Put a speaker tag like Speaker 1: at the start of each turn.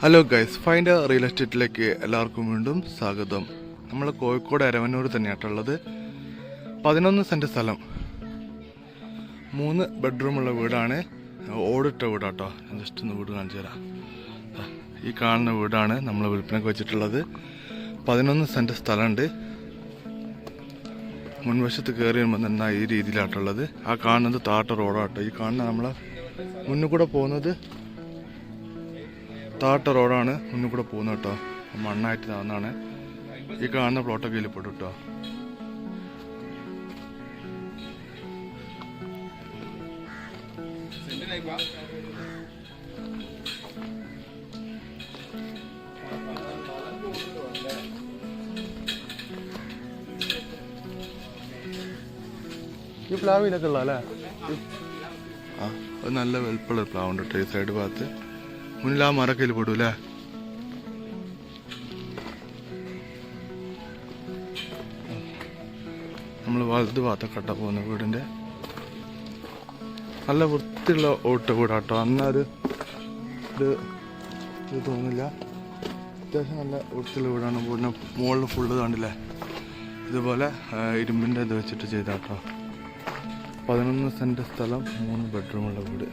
Speaker 1: Hello guys, find real എസ്റ്റേറ്റിലേക്ക് എല്ലാവർക്കും വീണ്ടും സ്വാഗതം. നമ്മൾ കോഴിക്കോട് അരവന്നൂർ തന്നെയായിട്ടുള്ളത്. 11 സെൻറ്റ് സ്ഥലം, 3 ബെഡ്റൂമുള്ള വീടാണ്. ഓടിട്ട വീടാട്ടോ. ഞാൻ ജസ്റ്റ് ഒന്ന് വീട് കാണിച്ചു തരാം. ഈ കാണുന്ന വീടാണ് നമ്മൾ വിൽപ്പനയ്ക്ക് വെച്ചിട്ടുള്ളത്. 11 സെൻറ്റ് സ്ഥലമുണ്ട്. മുൻവശത്ത് കയറി വരുമ്പോൾ തന്നെ ഈ രീതിയിലായിട്ടുള്ളത്. ആ കാണുന്നത് താട്ട റോഡാട്ടോ. ഈ കാണുന്ന നമ്മളെ മുന്നിൽ കൂടെ പോകുന്നത് താട്ട റോഡാണ്. മുന്നിൽ കൂടെ പോകുന്നത് കേട്ടോ. മണ്ണായിട്ട് താന്നാണ്. ഈ കാണുന്ന പ്ലോട്ടൊക്കെ ഇതിൽപ്പെടും കേട്ടോ. ഈ പ്ലാവിലൊക്കെ ഉള്ള അല്ലേ? ആ, അത് നല്ല വലുപ്പമുള്ള പ്ലാവുണ്ട് കേട്ടോ. ഈ സൈഡ് ഭാഗത്ത് മുന്നിൽ ആ മരക്കയിൽ പെടൂല്ലേ? നമ്മൾ വലത് ഭാഗത്തൊക്കെ പോകുന്ന വീടിൻ്റെ നല്ല വൃത്തിയുള്ള ഓട്ട വീടാട്ടോ. അന്നൊരു ഇത് തോന്നില്ല. അത്യാവശ്യം നല്ല വൃത്തിയുള്ള വീടാണ്. വീടിന് മുകളിൽ ഫുള്ള് കണ്ടില്ലേ? ഇതുപോലെ ഇരുമ്പിൻ്റെ ഇത് വെച്ചിട്ട് ചെയ്താട്ടോ. 11 സെൻറ്റ് സ്ഥലം, 3 ബെഡ്റൂമുള്ള വീട്.